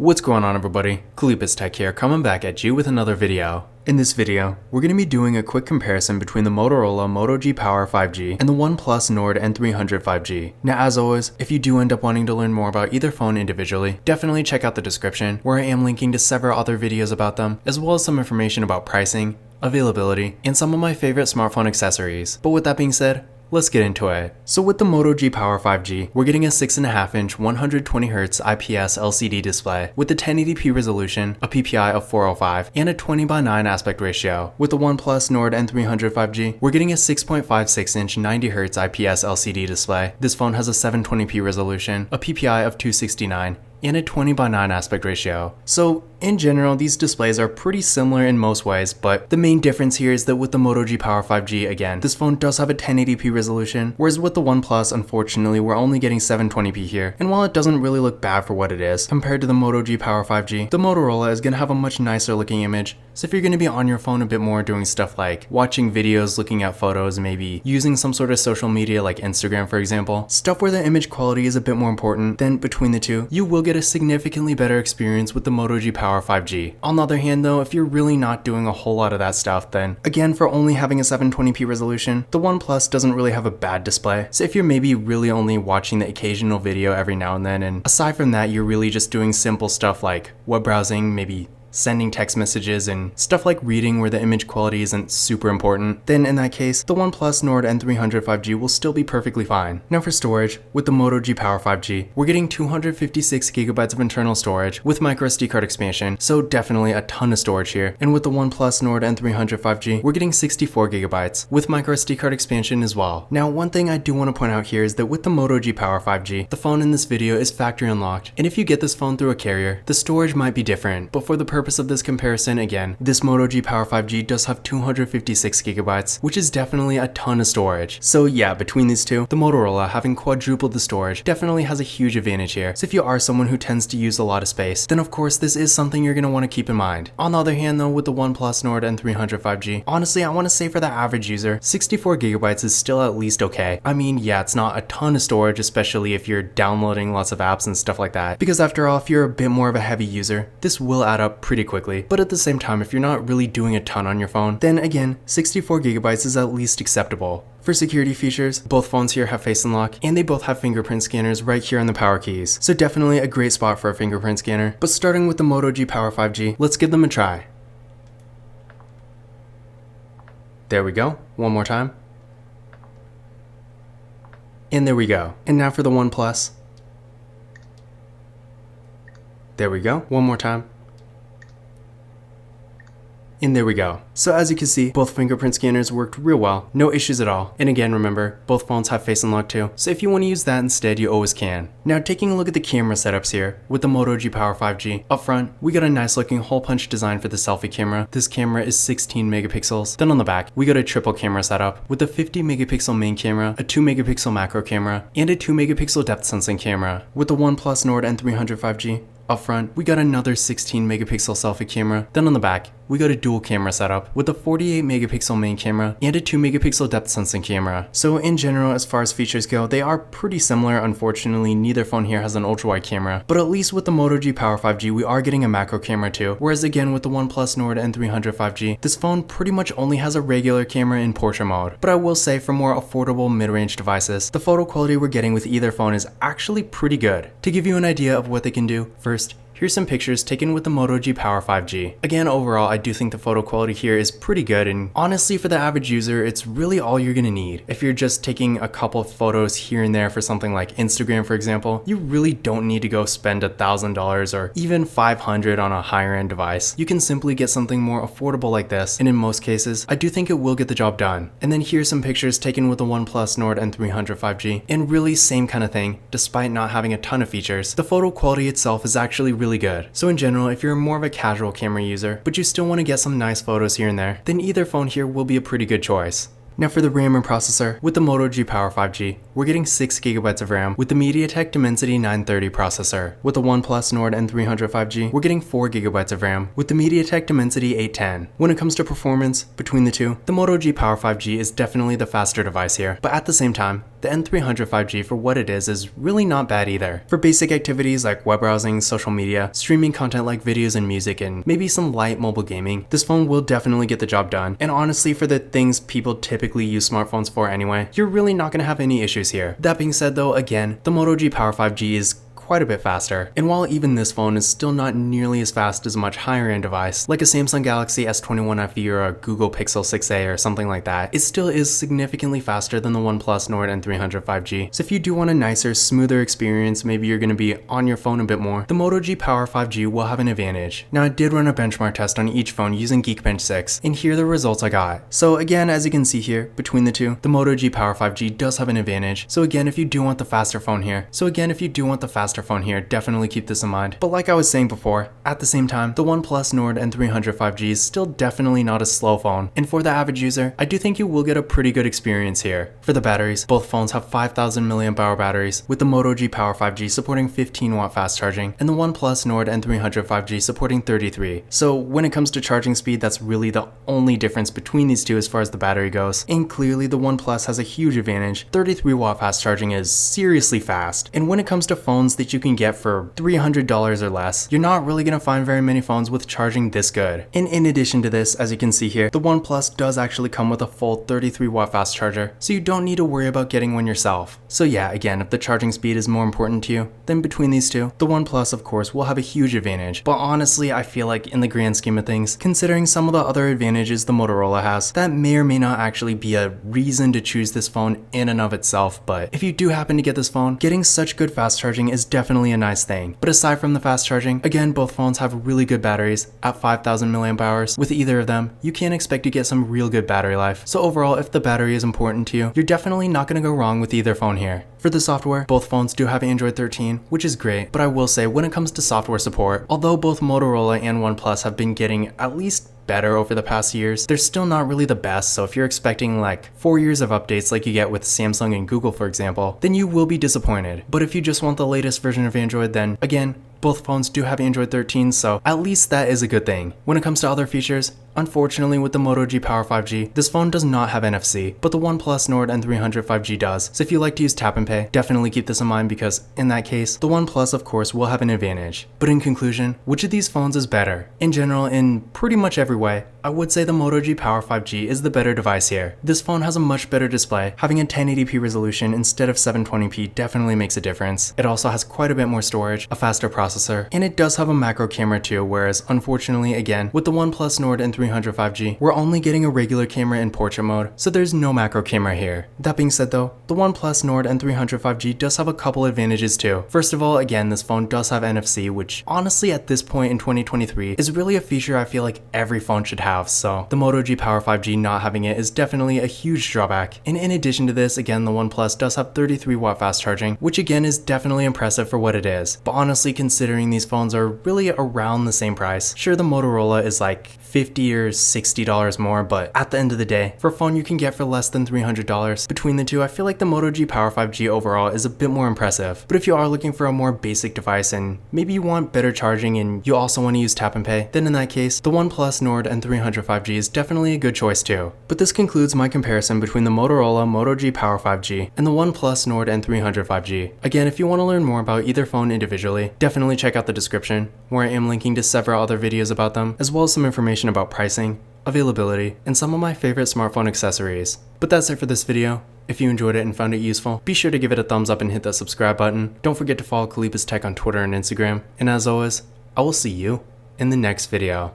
What's going on, everybody? Kalupus Tech here, coming back at you with another video. In this video, we're going to be doing a quick comparison between the Motorola Moto G Power 5G and the OnePlus Nord N300 5G. Now, as always, if you do end up wanting to learn more about either phone individually, definitely check out the description, where I am linking to several other videos about them, as well as some information about pricing, availability, and some of my favorite smartphone accessories. But with that being said, let's get into it. So with the Moto G Power 5G, we're getting a 6.5-inch 120Hz IPS LCD display with a 1080p resolution, a PPI of 405, and a 20:9 aspect ratio. With the OnePlus Nord N300 5G, we're getting a 6.56-inch 90Hz IPS LCD display. This phone has a 720p resolution, a PPI of 269, and a 20:9 aspect ratio. So in general, these displays are pretty similar in most ways, but the main difference here is that with the Moto G Power 5G, again, this phone does have a 1080p resolution, whereas with the OnePlus, unfortunately, we're only getting 720p here. And while it doesn't really look bad for what it is, compared to the Moto G Power 5G, the Motorola is going to have a much nicer looking image. So if you're going to be on your phone a bit more doing stuff like watching videos, looking at photos, maybe using some sort of social media like Instagram, for example, stuff where the image quality is a bit more important, then between the two, you will get a significantly better experience with the Moto G Power 5G. On the other hand though, if you're really not doing a whole lot of that stuff, then again, for only having a 720p resolution, the OnePlus doesn't really have a bad display. So if you're maybe really only watching the occasional video every now and then, and aside from that, you're really just doing simple stuff like web browsing, maybe sending text messages, and stuff like reading where the image quality isn't super important, then in that case, the OnePlus Nord N300 5G will still be perfectly fine. Now for storage, with the Moto G Power 5G, we're getting 256GB of internal storage with microSD card expansion, so definitely a ton of storage here. And with the OnePlus Nord N300 5G, we're getting 64GB with microSD card expansion as well. Now one thing I do want to point out here is that with the Moto G Power 5G, the phone in this video is factory unlocked, and if you get this phone through a carrier, the storage might be different, but for the purpose of this comparison, again, this Moto G Power 5G does have 256GB, which is definitely a ton of storage. So yeah, between these two, the Motorola having quadrupled the storage definitely has a huge advantage here. So if you are someone who tends to use a lot of space, then of course this is something you're going to want to keep in mind. On the other hand though, with the OnePlus Nord N300 5G, honestly I want to say for the average user, 64GB is still at least okay. I mean, yeah, it's not a ton of storage, especially if you're downloading lots of apps and stuff like that, because after all, if you're a bit more of a heavy user, this will add up pretty quickly. But at the same time, if you're not really doing a ton on your phone, then again, 64GB is at least acceptable. For security features, both phones here have Face Unlock, and they both have fingerprint scanners right here on the power keys. So definitely a great spot for a fingerprint scanner. But starting with the Moto G Power 5G, let's give them a try. There we go. One more time. And there we go. And now for the OnePlus. There we go. One more time. And there we go. So as you can see, both fingerprint scanners worked real well, no issues at all. And again, remember, both phones have Face Unlock too, so if you want to use that instead, you always can. Now taking a look at the camera setups here, with the Moto G Power 5G, up front, we got a nice looking hole punch design for the selfie camera. This camera is 16 megapixels. Then on the back, we got a triple camera setup with a 50 megapixel main camera, a 2 megapixel macro camera, and a 2 megapixel depth sensing camera. With the OnePlus Nord N300 5G, up front, we got another 16 megapixel selfie camera. Then on the back, we got a dual camera setup with a 48 megapixel main camera and a 2 megapixel depth sensing camera. So in general, as far as features go, they are pretty similar. Unfortunately, neither phone here has an ultra wide camera, but at least with the Moto G Power 5G, we are getting a macro camera too. Whereas again, with the OnePlus Nord N300 5G, this phone pretty much only has a regular camera in portrait mode. But I will say, for more affordable mid-range devices, the photo quality we're getting with either phone is actually pretty good. To give you an idea of what they can do, first, here's some pictures taken with the Moto G Power 5G. Again, overall, I do think the photo quality here is pretty good, and honestly, for the average user, it's really all you're gonna need. If you're just taking a couple of photos here and there for something like Instagram, for example, you really don't need to go spend $1,000 or even $500 on a higher end device. You can simply get something more affordable like this, and in most cases, I do think it will get the job done. And then here's some pictures taken with the OnePlus Nord N300 5G, and really same kind of thing. Despite not having a ton of features, the photo quality itself is actually really good. So in general, if you're more of a casual camera user, but you still want to get some nice photos here and there, then either phone here will be a pretty good choice. Now for the RAM and processor, with the Moto G Power 5G, we're getting 6GB of RAM with the MediaTek Dimensity 930 processor. With the OnePlus Nord N300 5G, we're getting 4GB of RAM with the MediaTek Dimensity 810. When it comes to performance, between the two, the Moto G Power 5G is definitely the faster device here, but at the same time, the N300 5G for what it is really not bad either. For basic activities like web browsing, social media, streaming content like videos and music, and maybe some light mobile gaming, this phone will definitely get the job done. And honestly, for the things people typically use smartphones for anyway, you're really not going to have any issues here. That being said though, again, the Moto G Power 5G is quite a bit faster. And while even this phone is still not nearly as fast as a much higher end device, like a Samsung Galaxy S21 FE or a Google Pixel 6a or something like that, it still is significantly faster than the OnePlus Nord N300 5G. So if you do want a nicer, smoother experience, maybe you're going to be on your phone a bit more, the Moto G Power 5G will have an advantage. Now I did run a benchmark test on each phone using Geekbench 6, and here are the results I got. So again, as you can see here, between the two, the Moto G Power 5G does have an advantage. So again, if you do want the faster phone here, definitely keep this in mind. But like I was saying before, at the same time, the OnePlus Nord N300 5G is still definitely not a slow phone. And for the average user, I do think you will get a pretty good experience here. For the batteries, both phones have 5,000 mAh batteries, with the Moto G Power 5G supporting 15-watt fast charging, and the OnePlus Nord N300 5G supporting 33. So when it comes to charging speed, that's really the only difference between these two as far as the battery goes. And clearly, the OnePlus has a huge advantage. 33-watt fast charging is seriously fast. And when it comes to phones that you can get for $300 or less, you're not really going to find very many phones with charging this good. And in addition to this, as you can see here, the OnePlus does actually come with a full 33-watt fast charger, so you don't need to worry about getting one yourself. So yeah, again, if the charging speed is more important to you, then between these two, the OnePlus of course will have a huge advantage. But honestly, I feel like in the grand scheme of things, considering some of the other advantages the Motorola has, that may or may not actually be a reason to choose this phone in and of itself. But if you do happen to get this phone, getting such good fast charging is definitely a nice thing. But aside from the fast charging, again, both phones have really good batteries at 5,000 mAh. With either of them, you can expect to get some real good battery life. So overall, if the battery is important to you, you're definitely not going to go wrong with either phone here. For the software, both phones do have Android 13, which is great, but I will say when it comes to software support, although both Motorola and OnePlus have been getting at least better over the past years, they're still not really the best. So if you're expecting like 4 years of updates like you get with Samsung and Google, for example, then you will be disappointed. But if you just want the latest version of Android, then again, both phones do have Android 13, so at least that is a good thing. When it comes to other features, unfortunately with the Moto G Power 5G, this phone does not have NFC, but the OnePlus Nord N300 5G does. So if you like to use tap and pay, definitely keep this in mind because in that case, the OnePlus of course will have an advantage. But in conclusion, which of these phones is better? In general, in pretty much every way, I would say the Moto G Power 5G is the better device here. This phone has a much better display. Having a 1080p resolution instead of 720p definitely makes a difference. It also has quite a bit more storage, a faster processor, and it does have a macro camera too, whereas unfortunately again, with the OnePlus Nord N300 5G, we're only getting a regular camera in portrait mode, so there's no macro camera here. That being said though, the OnePlus Nord N300 5G does have a couple advantages too. First of all, again, this phone does have NFC, which honestly at this point in 2023 is really a feature I feel like every phone should have, so the Moto G Power 5G not having it is definitely a huge drawback. And in addition to this, again, the OnePlus does have 33-watt fast charging, which again is definitely impressive for what it is. But honestly, considering these phones are really around the same price, sure, the Motorola is like $50 or $60 more, but at the end of the day, for a phone you can get for less than $300, between the two, I feel like the Moto G Power 5G overall is a bit more impressive. But if you are looking for a more basic device and maybe you want better charging and you also want to use tap and pay, then in that case, the OnePlus Nord N300 5G is definitely a good choice too. But this concludes my comparison between the Motorola Moto G Power 5G and the OnePlus Nord N300 5G. Again, if you want to learn more about either phone individually, definitely check out the description, where I am linking to several other videos about them, as well as some information about pricing, availability, and some of my favorite smartphone accessories. But that's it for this video. If you enjoyed it and found it useful, be sure to give it a thumbs up and hit that subscribe button. Don't forget to follow Kalipus Tech on Twitter and Instagram. And as always, I will see you in the next video.